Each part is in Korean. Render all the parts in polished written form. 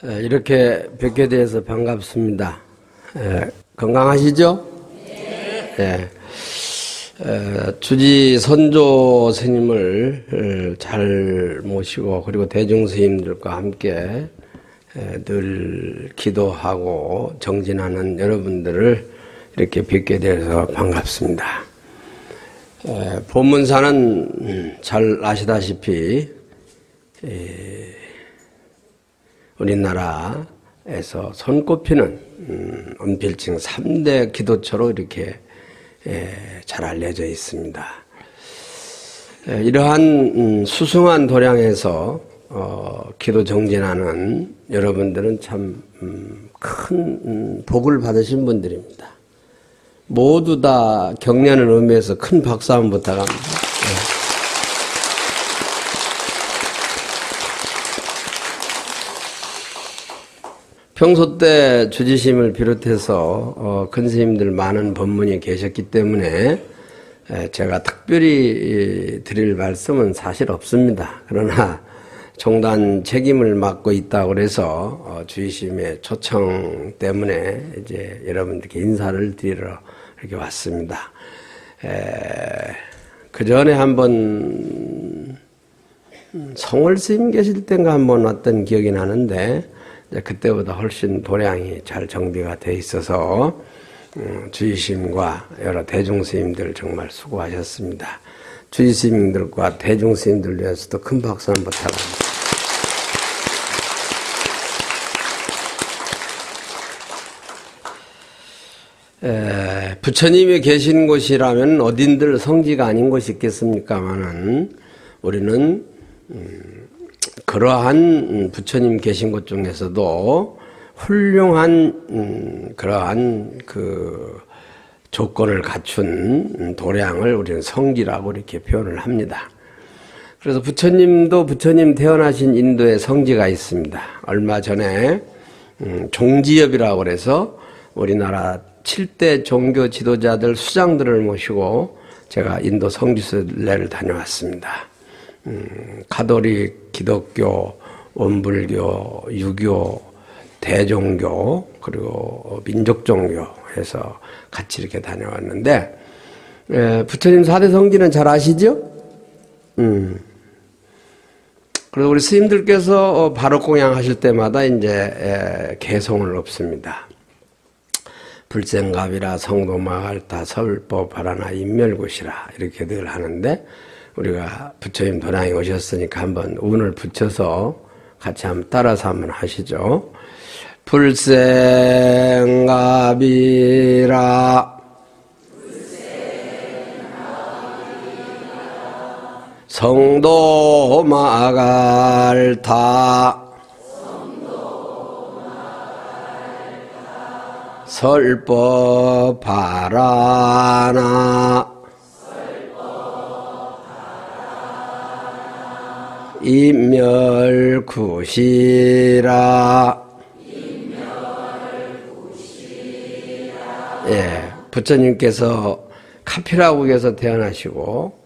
이렇게 뵙게 되어서 반갑습니다. 건강하시죠? 네. 주지 선조 스님을 잘 모시고 그리고 대중 스님들과 함께 늘 기도하고 정진하는 여러분들을 이렇게 뵙게 되어서 반갑습니다. 법문사는 잘 아시다시피 우리나라에서 손꼽히는 은필증 3대 기도처로 이렇게 잘 알려져 있습니다. 이러한 수승한 도량에서 기도 정진하는 여러분들은 참 큰 복을 받으신 분들입니다. 모두 다 격려하는 의미에서 큰 박수 한번 부탁합니다. 평소 때 주지심을 비롯해서 큰 스님들 많은 법문이 계셨기 때문에 제가 특별히 드릴 말씀은 사실 없습니다. 그러나 종단 책임을 맡고 있다고 해서 주지심의 초청 때문에 이제 여러분들께 인사를 드리러 이렇게 왔습니다. 그 전에 한번 성월 스님 계실 때인가 한번 왔던 기억이 나는데 그때보다 훨씬 도량이 잘 정비가 돼 있어서 주지스님과 여러 대중스님들 정말 수고하셨습니다. 주지스님들과 대중스님들 위해서도 큰 박수 한번 부탁합니다. 부처님이 계신 곳이라면 어딘들 성지가 아닌 곳이 있겠습니까마는 우리는 그러한 부처님 계신 곳 중에서도 훌륭한 그러한 그 조건을 갖춘 도량을 우리는 성지라고 이렇게 표현을 합니다. 그래서 부처님도 부처님 태어나신 인도에 성지가 있습니다. 얼마 전에 종지엽이라고 해서 우리나라 7대 종교 지도자들 수장들을 모시고 제가 인도 성지순례를 다녀왔습니다. 가톨릭, 기독교, 원불교, 유교, 대종교 그리고 민족종교 해서 같이 이렇게 다녀왔는데 부처님 4대 성지는 잘 아시죠? 그래서 우리 스님들께서 바로 공양하실 때마다 이제 개송을 읊습니다. 불생갑이라 성도마갈타 설법하라나 인멸굿이라 이렇게 늘 하는데 우리가 부처님 도량에 오셨으니까 한번 운을 붙여서 같이 한번 따라서 한번 하시죠. 불생갑이라 성도마갈타 설법하라나 인멸굿이라. 예, 부처님께서 카피라국에서 태어나시고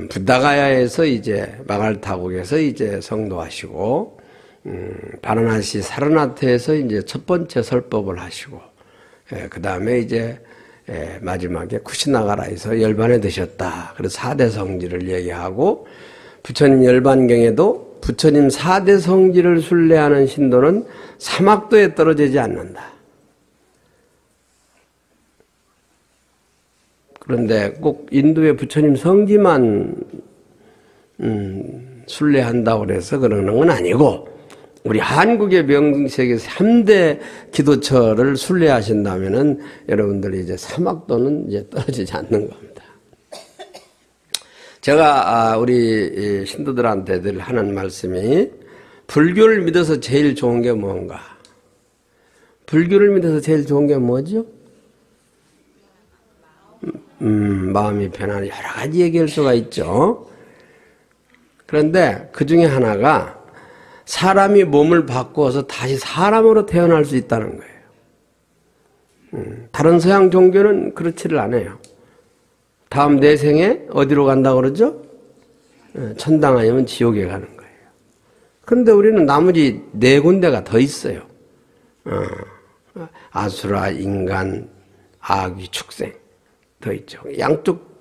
부다가야에서 이제 마갈타국에서 이제 성도하시고 바라나시 사르나트에서 이제 첫 번째 설법을 하시고 그 다음에 이제 마지막에 쿠시나가라에서 열반에 드셨다. 그래서 4대 성지를 얘기하고 부처님 열반경에도 부처님 4대 성지를 순례하는 신도는 사막도에 떨어지지 않는다. 그런데 꼭 인도의 부처님 성지만 순례한다고 해서 그러는 건 아니고 우리 한국의 명세계 3대 기도처를 순례하신다면은 여러분들이 이제 사막도는 이제 떨어지지 않는 겁니다. 제가 우리 신도들한테 늘 하는 말씀이 불교를 믿어서 제일 좋은 게 뭔가? 불교를 믿어서 제일 좋은 게 뭐죠? 마음이 편안한 여러 가지 얘기할 수가 있죠. 그런데 그 중에 하나가 사람이 몸을 바꾸어서 다시 사람으로 태어날 수 있다는 거예요. 다른 서양 종교는 그렇지를 않아요. 다음 내 생에 어디로 간다고 그러죠? 천당 아니면 지옥에 가는 거예요. 그런데 우리는 나머지 4군데가 더 있어요. 아수라, 인간, 아귀, 축생 더 있죠. 양쪽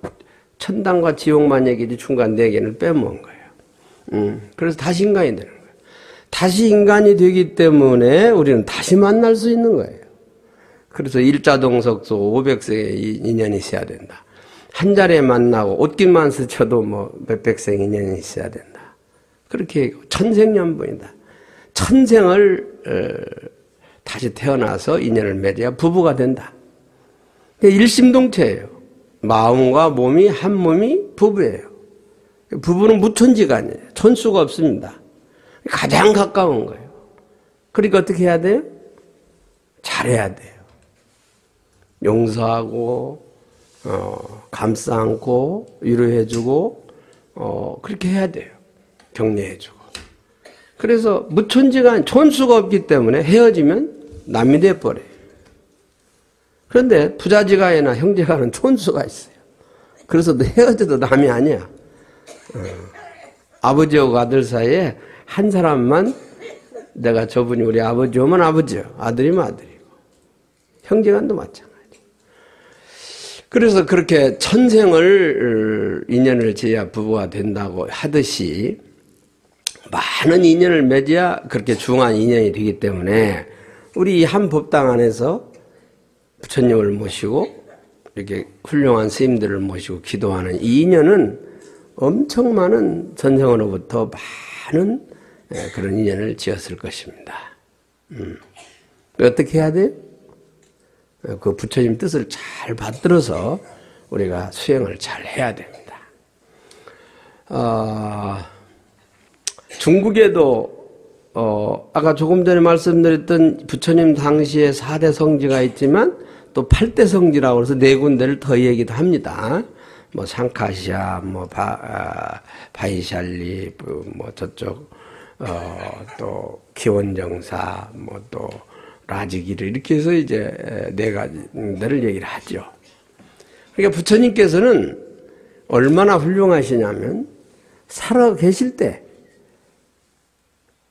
천당과 지옥만 얘기지 중간 4개는 빼먹은 거예요. 그래서 다시 인간이 되는 거예요. 다시 인간이 되기 때문에 우리는 다시 만날 수 있는 거예요. 그래서 일자동석소 500세의 인연이 있어야 된다. 한 자리에 만나고 옷깃만 스쳐도 뭐 몇백 생 인연이 있어야 된다. 그렇게 천생연분이다. 천생을 다시 태어나서 인연을 맺어야 부부가 된다. 일심동체예요. 마음과 몸이 한 몸이 부부예요. 부부는 무천지간이에요. 천수가 없습니다. 가장 가까운 거예요. 그러니까 어떻게 해야 돼요? 잘해야 돼요. 용서하고 감싸 안고 위로해주고 그렇게 해야 돼요. 격려해주고. 그래서 무천지간 천수가 없기 때문에 헤어지면 남이 돼버려요. 그런데 부자지간이나 형제간은 천수가 있어요. 그래서 헤어져도 남이 아니야. 아버지하고 아들 사이에 한 사람만 내가 저분이 우리 아버지 오면 아버지요. 아들이면 아들이고. 형제간도 마찬가지. 그래서 그렇게 천생을 인연을 지어야 부부가 된다고 하듯이 많은 인연을 맺어야 그렇게 중한 인연이 되기 때문에 우리 한 법당 안에서 부처님을 모시고 이렇게 훌륭한 스님들을 모시고 기도하는 이 인연은 엄청 많은 전생으로부터 많은 그런 인연을 지었을 것입니다. 어떻게 해야 돼요? 그 부처님 뜻을 잘 받들어서 우리가 수행을 잘 해야 됩니다. 중국에도 아까 조금 전에 말씀드렸던 부처님 당시에 4대 성지가 있지만 또 8대 성지라고 해서 4군데를 더 얘기도 합니다. 뭐 상카시아, 뭐 바이샬리, 뭐 저쪽 또 기원정사, 뭐 또 라지기를 이렇게 해서 이제 4가지를 얘기를 하죠. 그러니까 부처님께서는 얼마나 훌륭하시냐면 살아 계실 때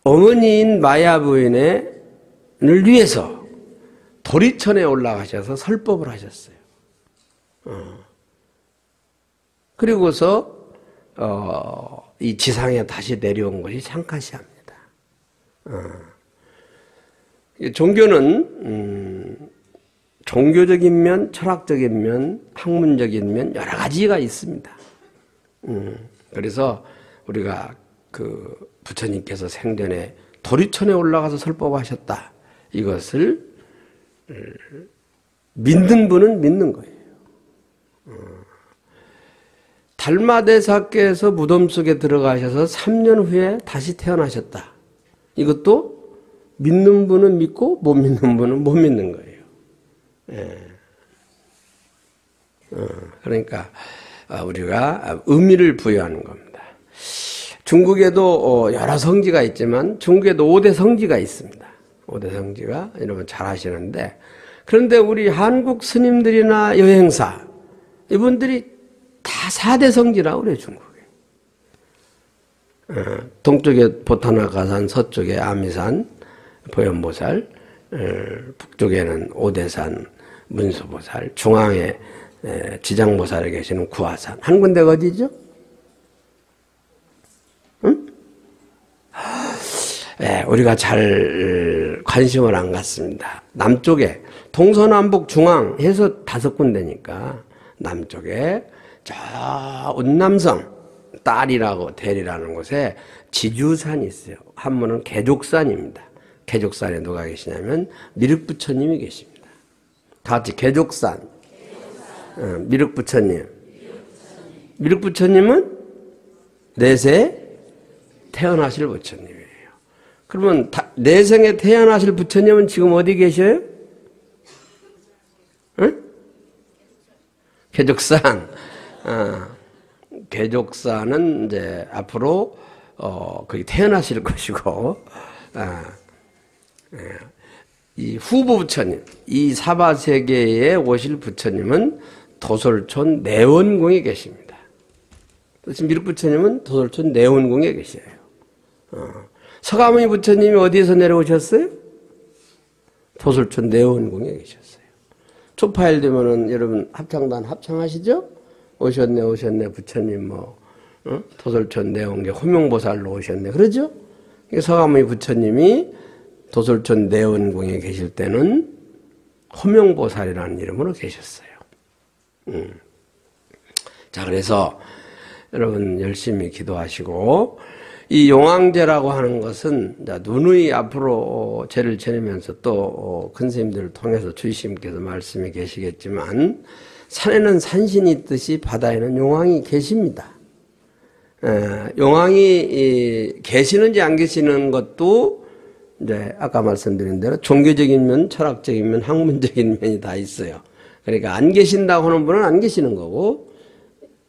어머니인 마야 부인을 위해서 도리천에 올라가셔서 설법을 하셨어요. 그리고서 이 지상에 다시 내려온 것이 상카시아입니다. 종교는 종교적인 면, 철학적인 면, 학문적인 면 여러 가지가 있습니다. 그래서 우리가 그 부처님께서 생전에 도리천에 올라가서 설법하셨다. 이것을 믿는 분은 믿는 거예요. 달마대사께서 무덤 속에 들어가셔서 3년 후에 다시 태어나셨다. 이것도 믿는 분은 믿고 못 믿는 분은 못 믿는 거예요. 예. 그러니까 우리가 의미를 부여하는 겁니다. 중국에도 여러 성지가 있지만 중국에도 5대 성지가 있습니다. 5대 성지가 여러분 잘 아시는데, 그런데 우리 한국 스님들이나 여행사 이분들이 다 4대 성지라고 그래요. 중국에. 동쪽에 보타나가산, 서쪽에 아미산, 보현보살, 북쪽에는 오대산, 문수보살, 중앙에 지장보살에 계시는 구화산. 한 군데가 어디죠? 응? 네, 우리가 잘 관심을 안 갖습니다. 남쪽에 동서남북 중앙 해서 5군데니까 남쪽에 저 운남성 딸이라고 대리라는 곳에 지주산이 있어요. 한문은 개족산입니다. 개족산에 누가 계시냐면 미륵부처님이 계십니다. 다 같이 개족산. 미륵부처님. 미륵부처님은 내세 태어나실 부처님이에요. 그러면 내생에 태어나실 부처님은 지금 어디 계셔요? 응? 개족산. 개족산은 이제 앞으로 거기 태어나실 것이고, 이 후보 부처님, 이 사바세계에 오실 부처님은 도솔촌 내원궁에 계십니다. 그래서 미륵 부처님은 도솔촌 내원궁에 계셔요. 서가모니 부처님이 어디에서 내려오셨어요? 도솔촌 내원궁에 계셨어요. 초파일 되면은 여러분 합창단 합창하시죠? 오셨네 부처님 도솔촌 내원궁에 호명보살로 오셨네. 그러죠? 서가모니 부처님이 도솔촌 내원궁에 계실 때는 호명보살이라는 이름으로 계셨어요. 자, 그래서 여러분 열심히 기도하시고, 이 용왕제라고 하는 것은 누누이 앞으로 제를 지내면서 또 큰 스님들을 통해서 주의스님께서 말씀이 계시겠지만, 산에는 산신이 있듯이 바다에는 용왕이 계십니다. 용왕이 계시는지 안 계시는 것도 이제 아까 말씀드린 대로 종교적인 면, 철학적인 면, 학문적인 면이 다 있어요. 그러니까 안 계신다고 하는 분은 안 계시는 거고,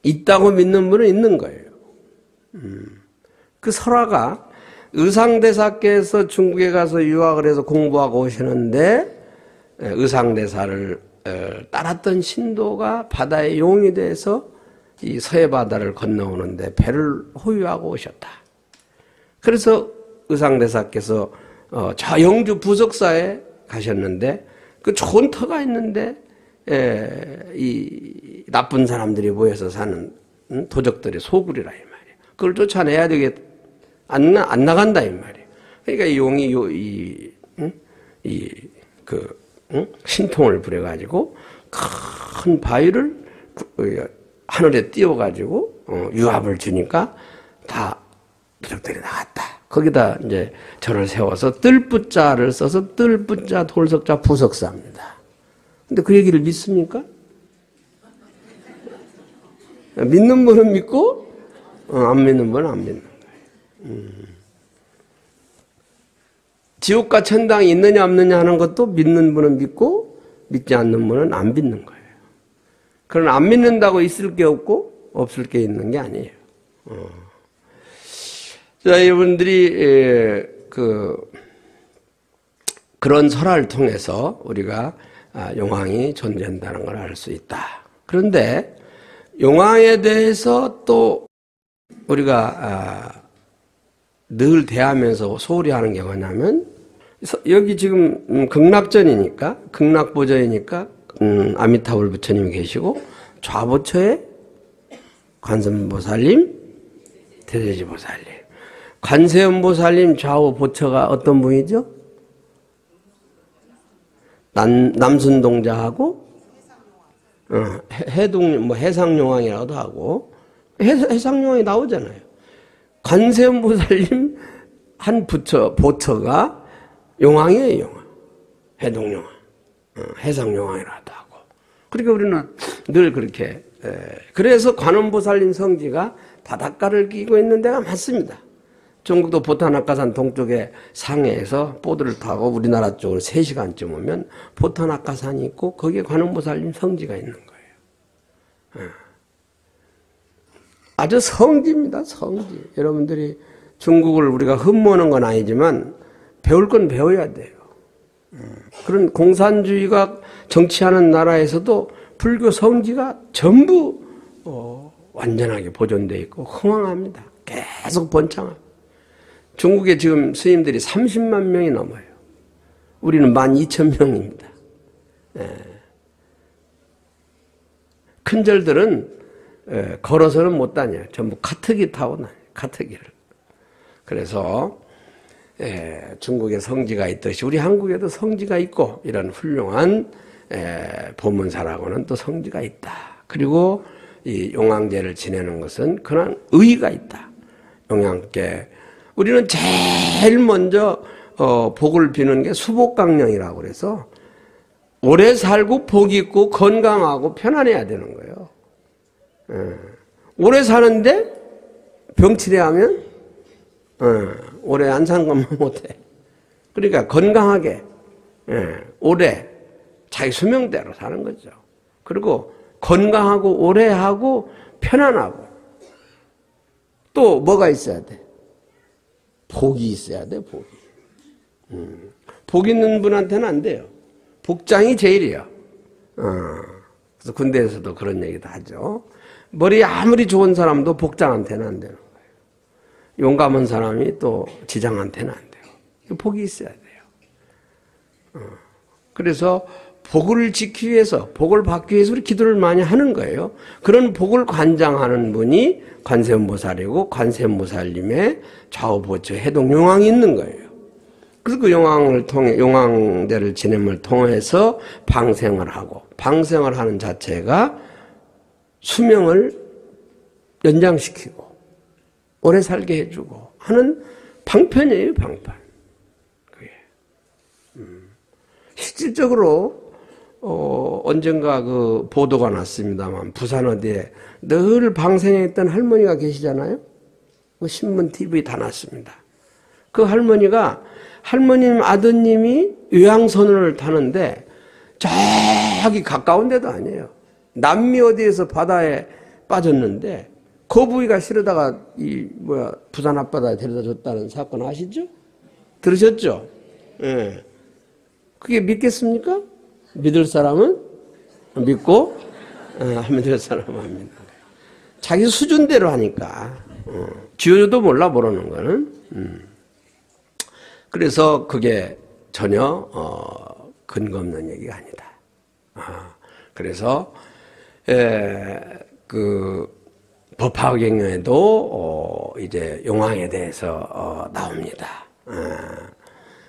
있다고 믿는 분은 있는 거예요. 그 설화가 의상대사께서 중국에 가서 유학을 해서 공부하고 오시는데, 의상대사를 따랐던 신도가 바다의 용이 돼서 이 서해 바다를 건너오는데 배를 호위하고 오셨다. 그래서 의상대사께서 저 영주 부석사에 가셨는데, 그 좋은 터가 있는데 이 나쁜 사람들이 모여서 사는 도적들의 소굴이라 이 말이에요. 그걸 쫓아내야 되겠, 안 나간다 이 말이에요. 그러니까 이 용이 신통을 부려가지고 큰 바위를 하늘에 띄워가지고 유압을 주니까 다 도적들이 나갔다. 거기다 이제 절을 세워서 뜰부자를 써서 뜰부자 돌석자 부석사입니다. 근데 그 얘기를 믿습니까? 믿는 분은 믿고 안 믿는 분은 안 믿는 거예요. 지옥과 천당이 있느냐 없느냐 하는 것도 믿는 분은 믿고 믿지 않는 분은 안 믿는 거예요. 그러나 안 믿는다고 있을 게 없고 없을 게 있는 게 아니에요. 자, 여러분들이 그런 설화를 통해서 우리가 용왕이 존재한다는 걸 알 수 있다. 그런데 용왕에 대해서 또 우리가 늘 대하면서 소홀히 하는 게 뭐냐면, 여기 지금 극락전이니까, 극락보전이니까 아미타불 부처님이 계시고, 좌보처에 관세음보살님, 대제지보살님. 관세음보살님 좌우 보처가 어떤 분이죠? 남순동자하고 해상용왕이라고도 하고, 해상용왕이 나오잖아요. 관세음보살님 한 보처가 용왕이에요, 용왕. 해동용왕, 해상용왕이라고도 하고. 그러니까 우리는 늘 그렇게, 그래서 관음보살님 성지가 바닷가를 끼고 있는 데가 많습니다. 중국도 보타낙가산 동쪽에 상해에서 보드를 타고 우리나라 쪽으로 3시간쯤 오면 보타낙가산이 있고 거기에 관음보살님 성지가 있는 거예요. 아주 성지입니다, 성지. 여러분들이 중국을 우리가 흠모하는 건 아니지만 배울 건 배워야 돼요. 그런 공산주의가 정치하는 나라에서도 불교 성지가 전부 완전하게 보존되어 있고 흥황합니다. 계속 번창합니다. 중국에 지금 스님들이 30만 명이 넘어요. 우리는 12,000명입니다. 큰 절들은 걸어서는 못 다녀요. 전부 카트기 타고 다녀요. 카트기를. 그래서 중국에 성지가 있듯이 우리 한국에도 성지가 있고, 이런 훌륭한 보문사라고는 또 성지가 있다. 그리고 이 용왕제를 지내는 것은 그런 의의가 있다. 용왕께 우리는 제일 먼저 복을 비는 게 수복강령이라고 그래서 오래 살고 복 있고 건강하고 편안해야 되는 거예요. 오래 사는데 병치레 하면 오래 안 산 것만 못해. 그러니까 건강하게 오래 자기 수명대로 사는 거죠. 그리고 건강하고 오래 하고 편안하고 또 뭐가 있어야 돼? 복이 있어야 돼, 복이. 복 있는 분한테는 안 돼요. 복장이 제일이야. 그래서 군대에서도 그런 얘기도 하죠. 머리 아무리 좋은 사람도 복장한테는 안 되는 거예요. 용감한 사람이 또 지장한테는 안 돼요. 복이 있어야 돼요. 그래서 복을 지키기 위해서, 복을 받기 위해서 우리 기도를 많이 하는 거예요. 그런 복을 관장하는 분이 관세음보살이고, 관세음보살님의 좌우보처 해동용왕이 있는 거예요. 그래서 그 용왕을 통해, 용왕대를 지냄을 통해서 방생을 하고, 방생을 하는 자체가 수명을 연장시키고, 오래 살게 해주고 하는 방편이에요, 방편. 그게. 실질적으로, 언젠가 그 보도가 났습니다만, 부산 어디에 늘 방생했던 할머니가 계시잖아요? 그 신문, TV 다 났습니다. 그 할머니가, 할머님 아드님이 요양선을 타는데, 저기 가까운 데도 아니에요. 남미 어디에서 바다에 빠졌는데, 거북이가 실어다가, 부산 앞바다에 데려다 줬다는 사건 아시죠? 들으셨죠? 예. 그게 믿겠습니까? 믿을 사람은 믿고, 안 믿을 사람은 안 믿는 거예요. 자기 수준대로 하니까. 주요도 몰라, 모르는 거는. 그래서 그게 전혀, 근거 없는 얘기가 아니다. 그래서, 법화경에도, 이제 용왕에 대해서, 나옵니다.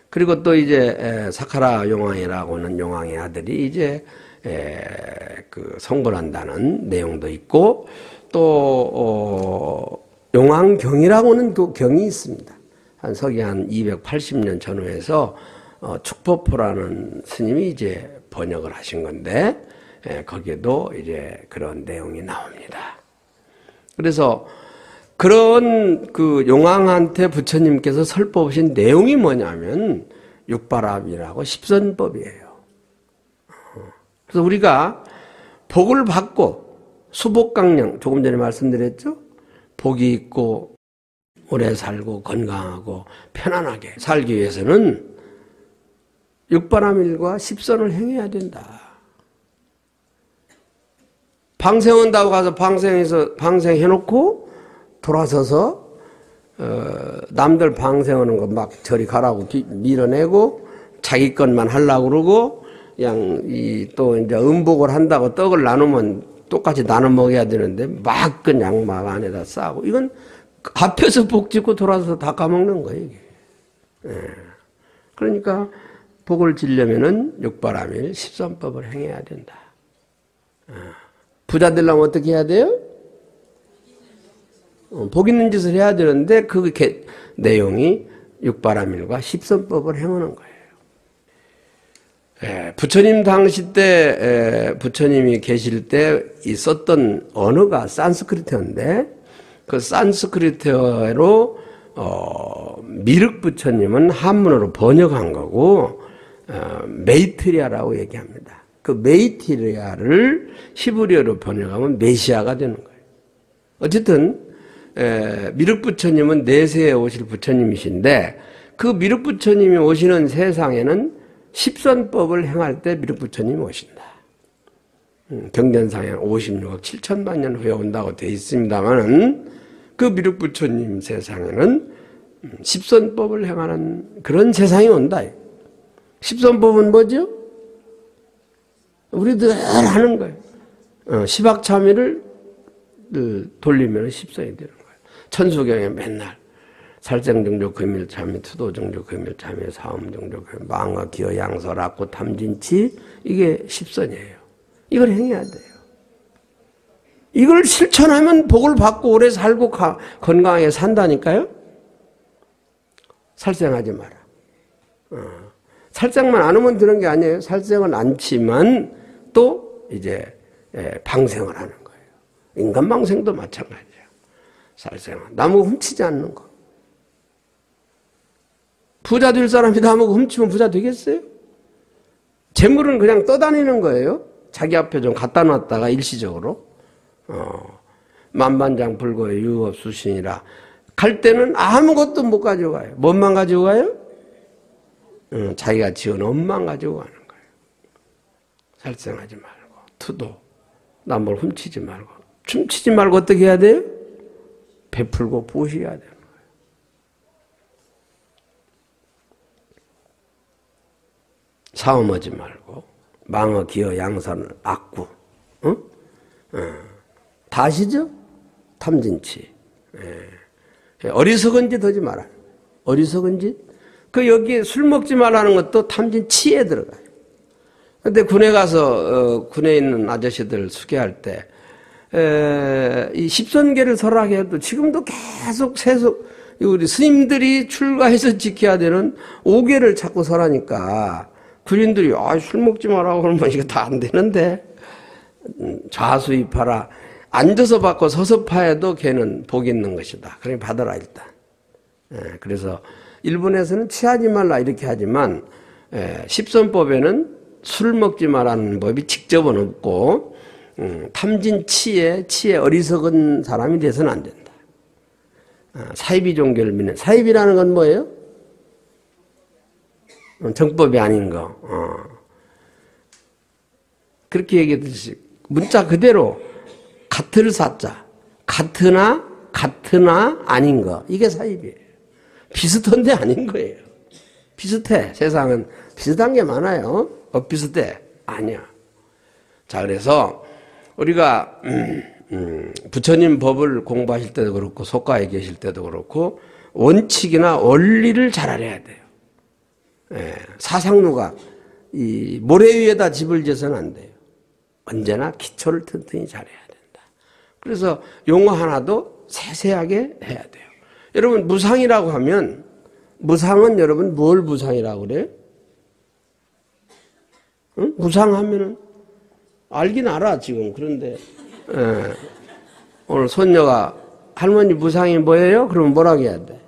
그리고 또 이제 사카라 용왕이라고는 용왕의 아들이 이제 성불 한다는 내용도 있고, 또 용왕경이라고는 그 경이 있습니다. 한 서기 한 280년 전후에서 축법포라는 스님이 이제 번역을 하신 건데, 거기에도 이제 그런 내용이 나옵니다. 그래서 그런 그 용왕한테 부처님께서 설법하신 내용이 뭐냐면 육바람이라고 십선법이에요. 그래서 우리가 복을 받고 수복강령, 조금 전에 말씀드렸죠? 복이 있고 오래 살고 건강하고 편안하게 살기 위해서는 육바람일과 십선을 행해야 된다. 방생한다고 가서 방생해놓고 돌아서서 남들 방생하는 거 막 저리 가라고 밀어내고 자기 것만 하려고 그러고 그냥 또 이제 음복을 한다고 떡을 나누면 똑같이 나눠 먹어야 되는데 막 그냥 막 안에다 싸고 이건 앞에서 복 짓고 돌아서 다 까먹는 거예요. 이게. 그러니까 복을 지려면은 육바람일 십선법을 행해야 된다. 부자 되려면 어떻게 해야 돼요? 복 있는 짓을 해야 되는데 그 내용이 육바람일과 십선법을 행하는 거예요. 부처님 당시 때 부처님이 계실 때 썼던 언어가 산스크리트어인데 그 산스크리트어로 미륵 부처님은 한문으로 번역한 거고 메이트리아라고 얘기합니다. 그 메이트리아를 히브리어로 번역하면 메시아가 되는 거예요. 어쨌든 미륵 부처님은 내세에 오실 부처님이신데 그 미륵 부처님이 오시는 세상에는 십선법을 행할 때 미륵 부처님이 오신다. 경전상에 56억 7천만 년 후에 온다고 되어 있습니다만은 그 미륵 부처님 세상에는 십선법을 행하는 그런 세상이 온다. 십선법은 뭐죠? 우리 늘 하는 거예요. 시박참회를 돌리면 십선이 되는 거예요. 천수경에 맨날 살생정조 금일참회, 투도정조 금일참회, 사음정조 금일, 망어, 기어, 양설, 악고, 탐진치 이게 십선이에요. 이걸 행해야 돼요. 이걸 실천하면 복을 받고 오래 살고 건강하게 산다니까요. 살생하지 마라. 살생만 안 하면 되는 게 아니에요. 살생은 않지만 또 이제 방생을 하는 거예요. 인간 방생도 마찬가지예요. 살생은 나무 훔치지 않는 거. 부자 될 사람이 나무 훔치면 부자 되겠어요? 재물은 그냥 떠다니는 거예요. 자기 앞에 좀 갖다 놨다가 일시적으로 만반장불고의 유업수신이라 갈 때는 아무것도 못 가지고 가요. 뭔만 가지고 가요? 자기가 지은 업만 가지고 가는 거예요. 살생하지 말고 투도 남을 훔치지 말고 훔치지 말고 어떻게 해야 돼요? 베풀고 보시해야 되는 거예요. 사음하지 말고 망어, 기어, 양선, 악구, 응? 다 아시죠? 탐진치. 어리석은 짓 하지 마라. 어리석은 짓. 그 여기 술 먹지 말라는 것도 탐진치에 들어가요. 근데 군에 가서 군에 있는 아저씨들 수계할 때 이 십선계를 설하게 해도 지금도 계속 우리 스님들이 출가해서 지켜야 되는 5계를 자꾸 설하니까 군인들이 술 먹지 마라 그러면 이거 다 안 되는데 좌수입하라. 앉아서 받고 서서 파해도 걔는 복이 있는 것이다. 그러니 받아라 일단. 그래서 일본에서는 취하지 말라 이렇게 하지만 십선법에는 술 먹지 말라는 법이 직접은 없고 탐진 치에 어리석은 사람이 돼서는 안 된다. 사이비 종교를 믿는 사이비라는 건 뭐예요? 정법이 아닌 거. 그렇게 얘기했듯이 문자 그대로 같을 사자 같으나 아닌 거 이게 사이비예요. 비슷한데 아닌 거예요. 비슷해. 세상은 비슷한 게 많아요. 비슷해. 아니야. 자, 그래서 우리가 부처님 법을 공부하실 때도 그렇고 속가에 계실 때도 그렇고 원칙이나 원리를 잘 알아야 돼요. 사상루가 이 모래 위에다 집을 지어서는 안 돼요. 언제나 기초를 튼튼히 잘해야 된다. 그래서 용어 하나도 세세하게 해야 돼요. 여러분 무상이라고 하면 무상은 여러분 뭘 무상이라고 그래요? 응? 무상하면은 알긴 알아 지금. 그런데 오늘 손녀가 할머니 무상이 뭐예요? 그러면 뭐라고 해야 돼?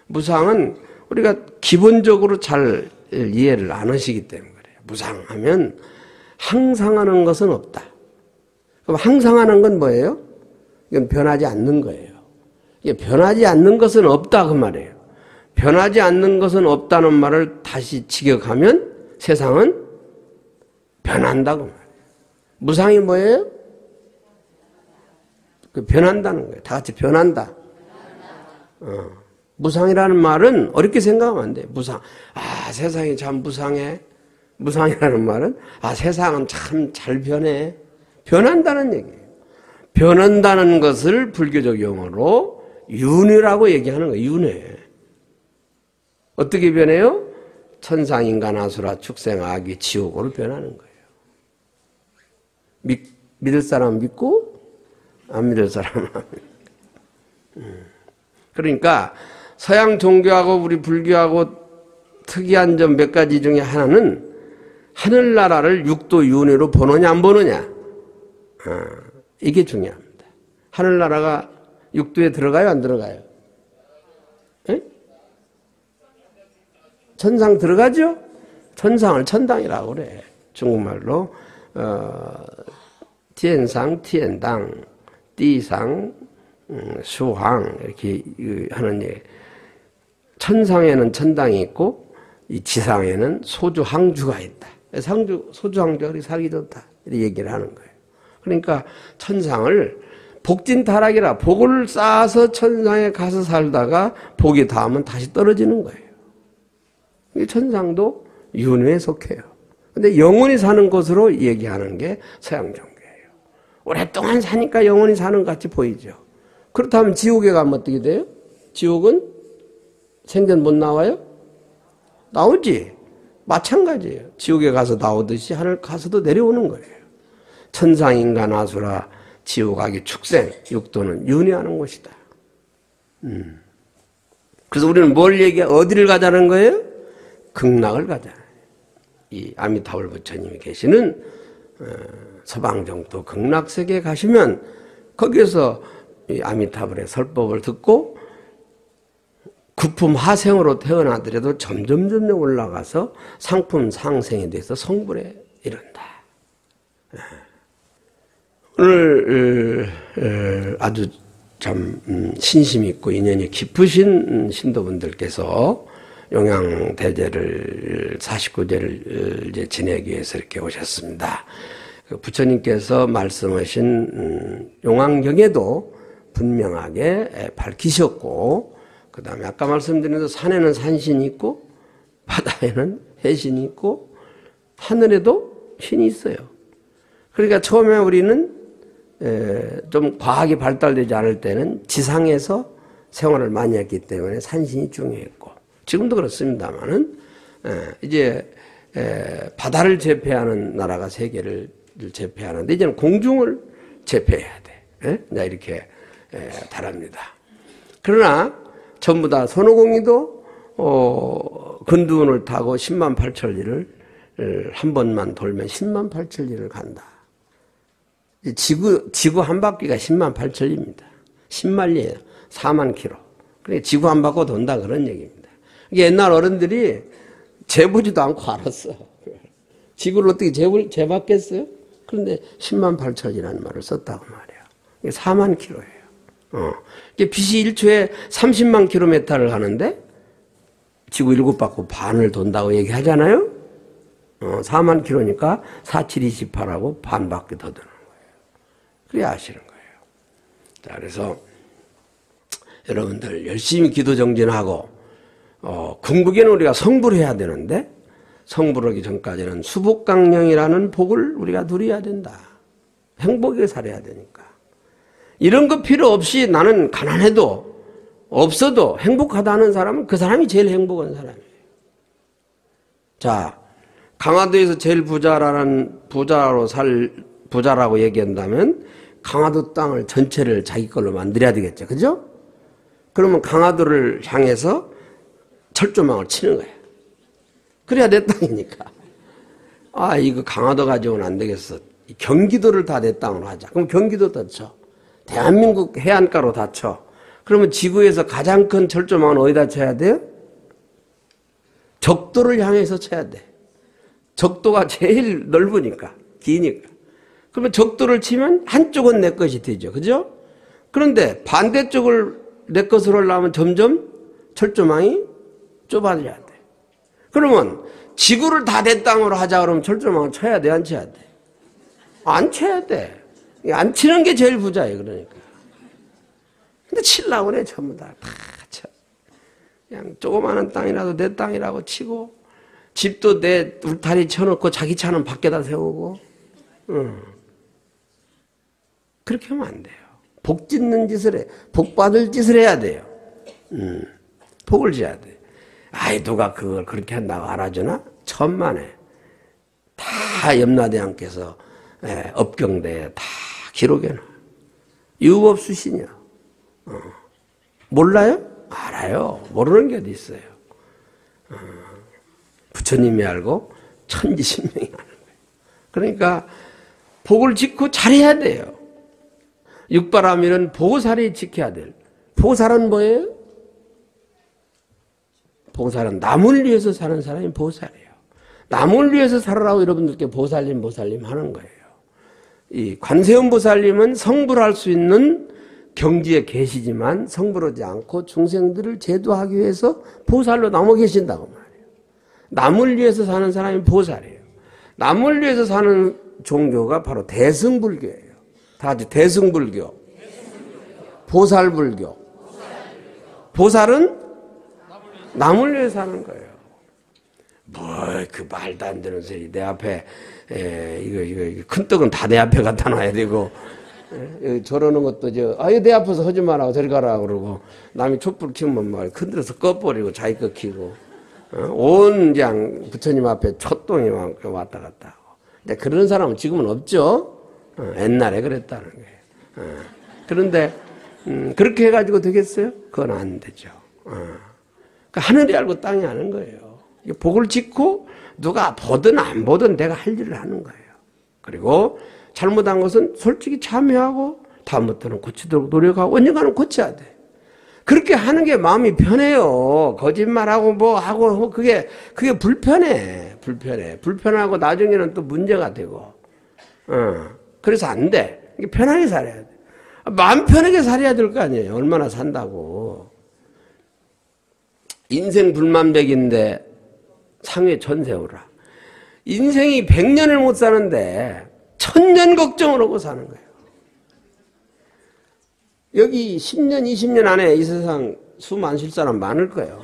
무상은 우리가 기본적으로 잘 이해를 안 하시기 때문에 그래요. 무상하면 항상 하는 것은 없다. 그럼 항상 하는 건 뭐예요? 이건 변하지 않는 거예요. 이게 변하지 않는 것은 없다 그 말이에요. 변하지 않는 것은 없다는 말을 다시 직역하면 세상은 변한다고 말해요. 무상이 뭐예요? 변한다는 거예요. 다 같이 변한다. 무상이라는 말은 어렵게 생각하면 안 돼요. 무상. 세상이 참 무상해. 무상이라는 말은 세상은 참 잘 변해. 변한다는 얘기예요. 변한다는 것을 불교적 용어로 윤회라고 얘기하는 거예요. 윤회. 어떻게 변해요? 천상, 인간, 아수라, 축생, 아기, 지옥으로 변하는 거예요. 믿을 사람 믿고 안 믿을 사람은 안 믿고. 그러니까 서양 종교하고 우리 불교하고 특이한 점 몇 가지 중에 하나는 하늘나라를 육도 윤회로 보느냐 안 보느냐. 이게 중요합니다. 하늘나라가 육도에 들어가요 안 들어가요? 에? 천상 들어가죠? 천상을 천당이라고 그래. 중국말로 티엔상, 티엔당, 띠상, 수황 이렇게 하는 얘기. 천상에는 천당이 있고 이 지상에는 소주 항주가 있다. 소주 항주가 살기 좋다. 이렇게 얘기를 하는 거예요. 그러니까 천상을 복진타락이라 복을 쌓아서 천상에 가서 살다가 복이 닿으면 다시 떨어지는 거예요. 천상도 윤회에 속해요. 근데 영원히 사는 것으로 얘기하는 게 서양 종교예요. 오랫동안 사니까 영원히 사는 것 같이 보이죠. 그렇다면 지옥에 가면 어떻게 돼요? 지옥은 생전 못 나와요? 나오지. 마찬가지예요. 지옥에 가서 나오듯이 하늘 가서도 내려오는 거예요. 천상, 인간, 아수라, 지옥, 아기, 축생, 육도는 윤회하는 곳이다. 그래서 우리는 어디를 가자는 거예요? 극락을 가자. 이 아미타불 부처님이 계시는 서방정토 극락세계에 가시면 거기에서 이 아미타불의 설법을 듣고 급품 하생으로 태어나더라도 점점 올라가서 상품 상생에 대해서 성불에 이른다. 오늘 아주 참 신심 있고 인연이 깊으신 신도분들께서 용양대제를 49제를 이제 지내기 위해서 이렇게 오셨습니다. 부처님께서 말씀하신 용왕경에도 분명하게 밝히셨고, 그 다음에 아까 말씀드린 대로 산에는 산신이 있고 바다에는 해신이 있고 하늘에도 신이 있어요. 그러니까 처음에 우리는 좀 과학이 발달되지 않을 때는 지상에서 생활을 많이 했기 때문에 산신이 중요했고, 지금도 그렇습니다만은 이제 바다를 제패하는 나라가 세계를 제패하는데 이제는 공중을 제패해야 돼. 자, 이렇게 달합니다. 그러나 전부 다 손오공이도 근두운을 타고 10만 8천 리를 한 번만 돌면 10만 8천 리를 간다. 지구 한 바퀴가 10만 8천 리입니다. 10만 리예요. 4만 킬로. 그러니까 지구 한 바퀴 돈다 그런 얘기입니다. 옛날 어른들이 재보지도 않고 알았어. 지구를 어떻게 재봤겠어요? 그런데 10만 8천이라는 말을 썼다고 말이에요. 이게 4만 킬로예요. 이게 빛이 1초에 30만 킬로미터를 가는데 지구 7바퀴 반을 돈다고 얘기하잖아요. 4만 킬로니까 4, 7, 28하고 반 바퀴 더 도는 거예요. 그래야 아시는 거예요. 자, 그래서 여러분들 열심히 기도 정진하고 궁극에는 우리가 성불을 해야 되는데 성불을 하기 전까지는 수복강령이라는 복을 우리가 누려야 된다. 행복하게 살아야 되니까. 이런 거 필요 없이 나는 가난해도 없어도 행복하다는 사람은 그 사람이 제일 행복한 사람이에요. 자, 강화도에서 제일 부자라고 얘기한다면 강화도 땅을 전체를 자기 걸로 만들어야 되겠죠. 그죠? 그러면 강화도를 향해서 철조망을 치는 거예요. 그래야 내 땅이니까. 아, 이거 강화도 가지고는 안 되겠어. 경기도를 다 내 땅으로 하자. 그럼 경기도 다 쳐. 대한민국 해안가로 다 쳐. 그러면 지구에서 가장 큰 철조망은 어디다 쳐야 돼요? 적도를 향해서 쳐야 돼. 적도가 제일 넓으니까, 기니까. 그러면 적도를 치면 한쪽은 내 것이 되죠. 그죠? 그런데 반대쪽을 내 것으로 하려면 점점 철조망이 좁아져야 돼. 그러면 지구를 다 내 땅으로 하자 그러면 철조망을 쳐야 돼, 안 쳐야 돼? 안 쳐야 돼. 안 치는 게 제일 부자예요, 그러니까. 근데 치려고 그래, 전부 다. 쳐. 그냥 조그마한 땅이라도 내 땅이라고 치고, 집도 내 울타리 쳐놓고 자기 차는 밖에다 세우고, 그렇게 하면 안 돼요. 복 짓는 짓을 해. 복 받을 짓을 해야 돼요. 복을 지어야 돼. 아이, 누가 그걸 그렇게 한다고 알아주나? 천만에. 다 염라대왕께서 업경대에 다 기록해놔. 유법수신이요. 몰라요? 알아요. 모르는 게 어디 있어요. 부처님이 알고 천지신명이 아는 거예요. 그러니까 복을 짓고 잘해야 돼요. 육바라밀은 보살이 지켜야 될. 보살은 뭐예요? 보살은 남을 위해서 사는 사람이 보살이에요. 남을 위해서 살아라고 여러분들께 보살님 하는 거예요. 이 관세음 보살님은 성불할 수 있는 경지에 계시지만 성불하지 않고 중생들을 제도하기 위해서 보살로 남아 계신다고 말이에요. 남을 위해서 사는 사람이 보살이에요. 남을 위해서 사는 종교가 바로 대승불교예요. 다 같이 대승불교, 보살불교. 보살은 남을 위해서 사는 거예요. 그 말도 안 되는 소리. 내 앞에, 이거, 큰 떡은 다 내 앞에 갖다 놔야 되고, 저러는 것도 이거 내 앞에서 하지 마라, 저리 가라, 그러고, 남이 촛불 켜면 막 흔들어서 꺼버리고, 자기 거 켜고, 온 그냥 부처님 앞에 촛동이 왔다 갔다 하고. 근데 그런 사람은 지금은 없죠? 옛날에 그랬다는 거예요. 그런데, 그렇게 해가지고 되겠어요? 그건 안 되죠. 그러니까 하늘이 알고 땅이 아는 거예요. 복을 짓고 누가 보든 안 보든 내가 할 일을 하는 거예요. 그리고 잘못한 것은 솔직히 참여하고 다음부터는 고치도록 노력하고 언젠가는 고쳐야 돼. 그렇게 하는 게 마음이 편해요. 거짓말하고 뭐 하고 그게 불편해. 불편하고 나중에는 또 문제가 되고. 그래서 안 돼. 편하게 살아야 돼. 마음 편하게 살아야 될 거 아니에요. 얼마나 산다고. 인생 불만백인데 상회 천세우라. 인생이 100년을 못 사는데 1000년 걱정을 하고 사는 거예요. 여기 10년, 20년 안에 이 세상 숨 안 쉴 사람 많을 거예요.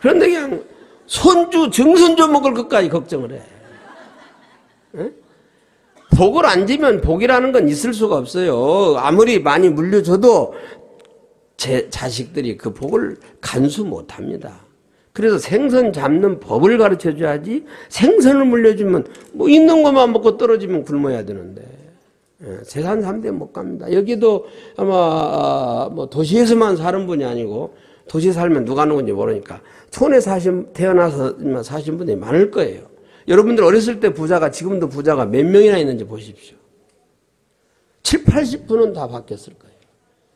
그런데 그냥 손주, 증손주 먹을 것까지 걱정을 해. 에? 복을 안 지면 복이라는 건 있을 수가 없어요. 아무리 많이 물려줘도 제 자식들이 그 복을 간수 못합니다. 그래서 생선 잡는 법을 가르쳐줘야지 생선을 물려주면 뭐 있는 것만 먹고 떨어지면 굶어야 되는데 재산 3대 못 갑니다. 여기도 아마 뭐 도시에서만 사는 분이 아니고 도시에 살면 누가 누군지 모르니까 촌에 태어나서 사신 분들이 많을 거예요. 여러분들 어렸을 때 부자가 지금도 부자가 몇 명이나 있는지 보십시오. 7, 80%는 다 바뀌었을 거예요.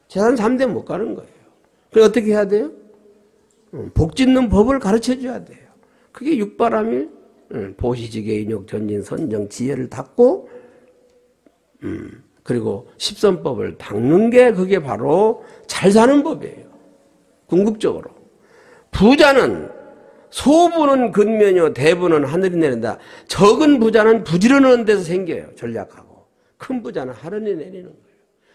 재산 3대 못 가는 거예요. 그래서 어떻게 해야 돼요? 복 짓는 법을 가르쳐줘야 돼요. 그게 육바람일, 보시지계, 인욕, 전진, 선정, 지혜를 닦고 그리고 십선법을 닦는 게 그게 바로 잘 사는 법이에요. 궁극적으로. 부자는 소부는 근면이요 대부는 하늘이 내린다. 적은 부자는 부지런한 데서 생겨요. 전략하고. 큰 부자는 하늘이 내리는 거예요.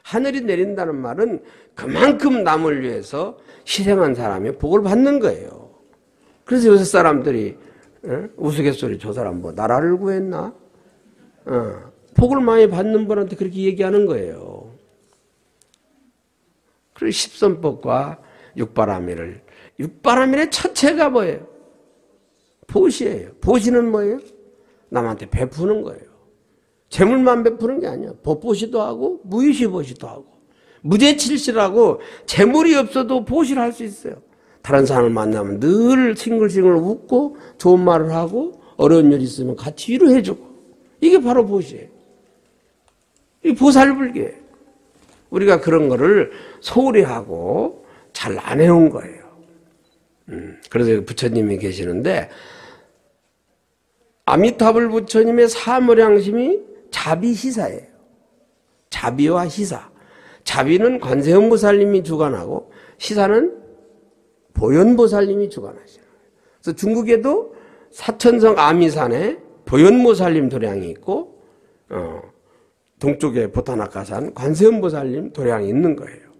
하늘이 내린다는 말은 그만큼 남을 위해서 희생한 사람이 복을 받는 거예요. 그래서 요새 사람들이 우스갯소리 저 사람 뭐 나라를 구했나? 복을 많이 받는 분한테 그렇게 얘기하는 거예요. 그리고 십선법과 육바라밀의 첫째가 뭐예요? 보시예요. 보시는 뭐예요? 남한테 베푸는 거예요. 재물만 베푸는 게 아니야. 법보시도 하고 무의시보시도 하고 무재칠시라고 재물이 없어도 보시를 할 수 있어요. 다른 사람을 만나면 늘 싱글싱글 웃고 좋은 말을 하고 어려운 일 있으면 같이 위로해주고 이게 바로 보시예요. 이 보살불교예요. 우리가 그런 거를 소홀히 하고 잘 안 해온 거예요. 그래서 부처님이 계시는데 아미타불 부처님의 사무량심이 자비시사예요. 자비와 시사. 자비는 관세음보살님이 주관하고 시사는 보현보살님이 주관하시는 거예요. 그래서 중국에도 사천성 아미산에 보현보살님 도량이 있고 동쪽에 보타나카산 관세음보살님 도량이 있는 거예요.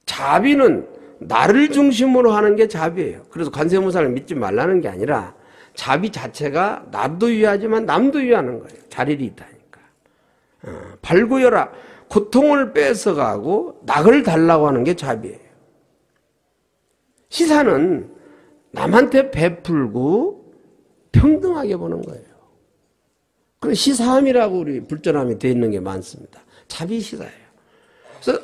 자비는 나를 중심으로 하는 게 자비예요. 그래서 관세음보살을 믿지 말라는 게 아니라 자비 자체가 나도 위하지만 남도 위하는 거예요. 자릴이 있다니까. 발구여라. 고통을 뺏어가고 낙을 달라고 하는 게 자비예요. 시사는 남한테 베풀고 평등하게 보는 거예요. 그래서 시사함이라고 우리 불전함이 되어 있는 게 많습니다. 자비 시사예요. 그래서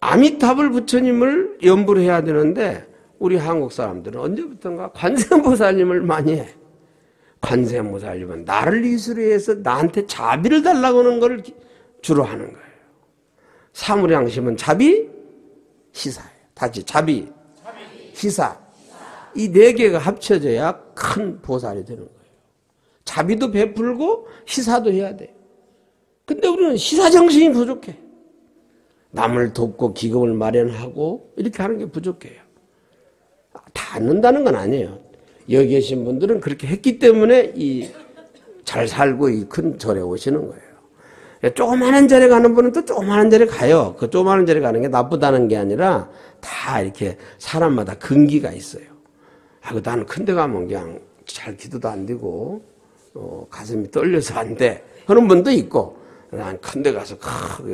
아미타불 부처님을 연불 해야 되는데 우리 한국 사람들은 언제부턴가 관세음보살님을 많이 해. 관세음보살님은 나를 이수로 해서 나한테 자비를 달라고 하는 걸 주로 하는 거예요. 사무량심은 자비, 시사예요. 다시 자비, 시사. 이 네 개가 합쳐져야 큰 보살이 되는 거예요. 자비도 베풀고 시사도 해야 돼요. 근데 우리는 시사정신이 부족해. 남을 돕고 기금을 마련하고 이렇게 하는 게 부족해요. 다 않는다는 건 아니에요. 여기 계신 분들은 그렇게 했기 때문에 잘 살고 이 큰 절에 오시는 거예요. 조그마한 절에 가는 분은 또 조그마한 절에 가요. 그 조그마한 절에 가는 게 나쁘다는 게 아니라 다 이렇게 사람마다 근기가 있어요. 나는 큰 데 가면 그냥 잘 기도도 안 되고 가슴이 떨려서 안 돼 하는 분도 있고 난 큰 데 가서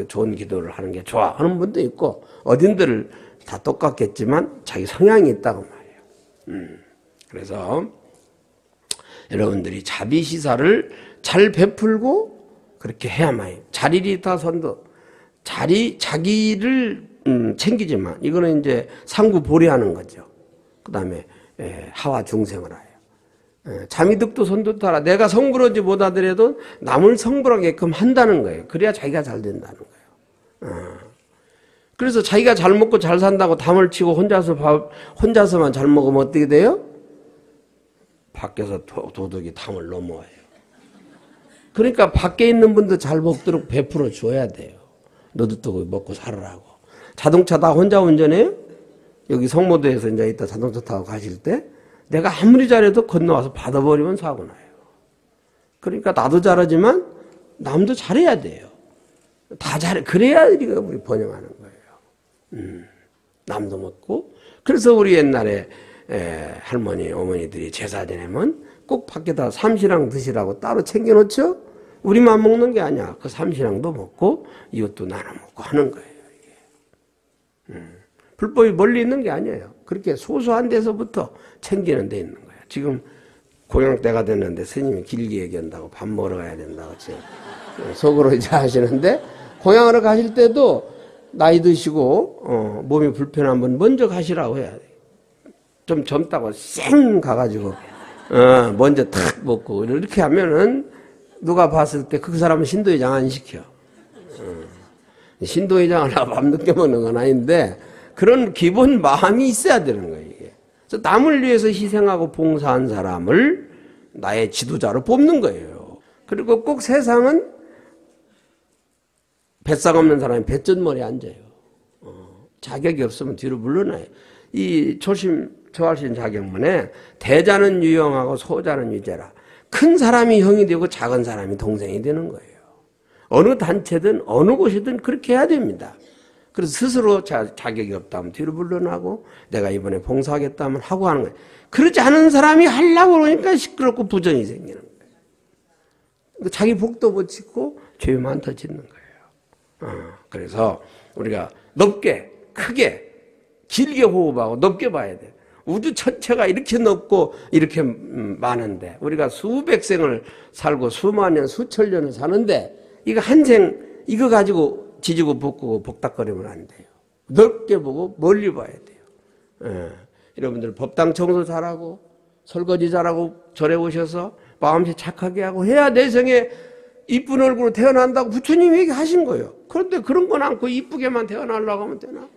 좋은 기도를 하는 게 좋아 하는 분도 있고 어딘들 다 똑같겠지만 자기 성향이 있다고 말이에요. 그래서 여러분들이 자비시사를 잘 베풀고 그렇게 해야만 해요. 자리리타 선도. 자기를 챙기지만 이거는 이제 상구보리하는 거죠. 그 다음에 하와 중생을 하여. 자미득도 선도타라. 내가 성불하지 못하더라도 남을 성불하게끔 한다는 거예요. 그래야 자기가 잘 된다는 거예요. 그래서 자기가 잘 먹고 잘 산다고 담을 치고 혼자서만 잘 먹으면 어떻게 돼요? 밖에서 도둑이 담을 넘어와요. 그러니까 밖에 있는 분도 잘 먹도록 베풀어 줘야 돼요. 너도 또 먹고 살으라고. 자동차 다 혼자 운전해요? 여기 성모도에서 이제 이따 자동차 타고 가실 때 내가 아무리 잘해도 건너와서 받아버리면 사고 나요. 그러니까 나도 잘하지만 남도 잘해야 돼요. 다 잘해. 그래야 우리 번영하는 거예요. 남도 먹고 그래서 우리 옛날에 할머니, 어머니들이 제사 지내면 꼭 밖에다 삼시랑 드시라고 따로 챙겨놓죠? 우리만 먹는 게 아니야. 그 삼시랑도 먹고 이것도 나눠 먹고 하는 거예요. 이게. 불법이 멀리 있는 게 아니에요. 그렇게 소소한 데서부터 챙기는 데 있는 거예요. 지금 고향 때가 됐는데 스님이 길게 얘기한다고 밥 먹으러 가야 된다고 지금 속으로 이제 하시는데, 고향으로 가실 때도 나이 드시고 몸이 불편하면 먼저 가시라고 해야 돼요. 좀 젊다고 쌩 가가지고 먼저 탁 먹고 이렇게 하면은 누가 봤을 때 그 사람은 신도회장 안 시켜. 신도회장을 밤늦게 먹는 건 아닌데 그런 기본 마음이 있어야 되는 거예요. 이게. 그래서 남을 위해서 희생하고 봉사한 사람을 나의 지도자로 뽑는 거예요. 그리고 꼭 세상은 뱃상 없는 사람이 뱃전머리에 앉아요. 자격이 없으면 뒤로 물러나요. 이 조하신 자격문에 대자는 유형하고 소자는 유제라. 큰 사람이 형이 되고 작은 사람이 동생이 되는 거예요. 어느 단체든 어느 곳이든 그렇게 해야 됩니다. 그래서 스스로 자격이 없다면 뒤로 물러나고 내가 이번에 봉사하겠다면 하고 하는 거예요. 그렇지 않은 사람이 하려고 그러니까 시끄럽고 부정이 생기는 거예요. 자기 복도 못 짓고 죄만 더 짓는 거예요. 그래서 우리가 넓게 크게 길게 호흡하고 넓게 봐야 돼요. 우주 전체가 이렇게 넓고 이렇게 많은데 우리가 수백 생을 살고 수만 년 수천 년을 사는데 이거 한 생 이거 가지고 지지고 볶고 복닥거리면 안 돼요. 넓게 보고 멀리 봐야 돼요. 여러분들 법당 청소 잘하고 설거지 잘하고 절에 오셔서 마음씨 착하게 하고 해야 내 생에 이쁜 얼굴로 태어난다고 부처님이 얘기하신 거예요. 그런데 그런 건 않고 이쁘게만 태어나려고 하면 되나?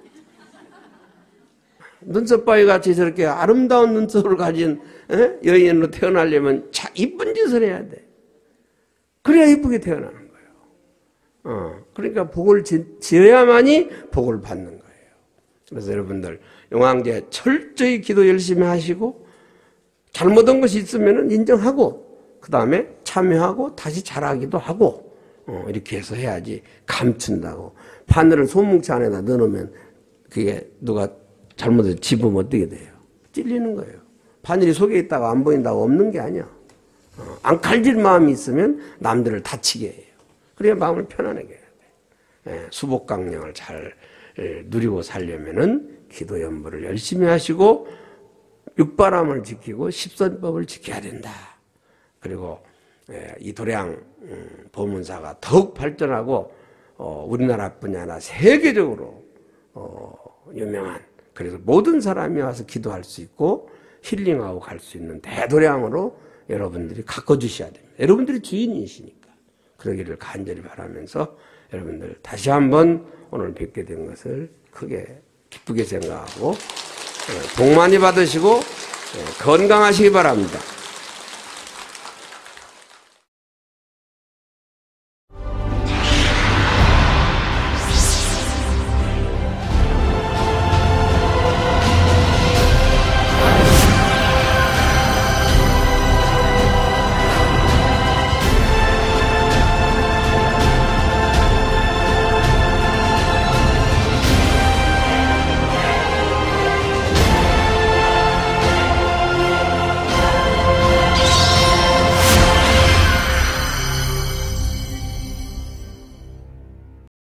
눈썹바위 같이 저렇게 아름다운 눈썹을 가진 여인으로 태어나려면 이쁜 짓을 해야 돼. 그래야 이쁘게 태어나는 거예요. 그러니까 복을 지어야만이 복을 받는 거예요. 그래서 여러분들 용왕제 철저히 기도 열심히 하시고 잘못한 것이 있으면 인정하고 그 다음에 참여하고 다시 잘하기도 하고 이렇게 해서 해야지. 감춘다고 바늘을 소뭉치 안에다 넣어놓으면 그게 누가 잘못해서 집으면 어떻게 돼요? 찔리는 거예요. 바늘이 속에 있다가 안 보인다고 없는 게 아니야. 안 칼질 마음이 있으면 남들을 다치게 해요. 그래야 마음을 편안하게 해야 돼. 수복강령을 잘 누리고 살려면은 기도 연부를 열심히 하시고 육바람을 지키고 십선법을 지켜야 된다. 그리고 이 도량 법문사가 더욱 발전하고 우리나라뿐이 아니라 세계적으로 유명한, 그래서 모든 사람이 와서 기도할 수 있고 힐링하고 갈 수 있는 대도량으로 여러분들이 가꿔주셔야 됩니다. 여러분들이 주인이시니까 그러기를 간절히 바라면서 여러분들 다시 한번 오늘 뵙게 된 것을 크게 기쁘게 생각하고 복 많이 받으시고 건강하시기 바랍니다.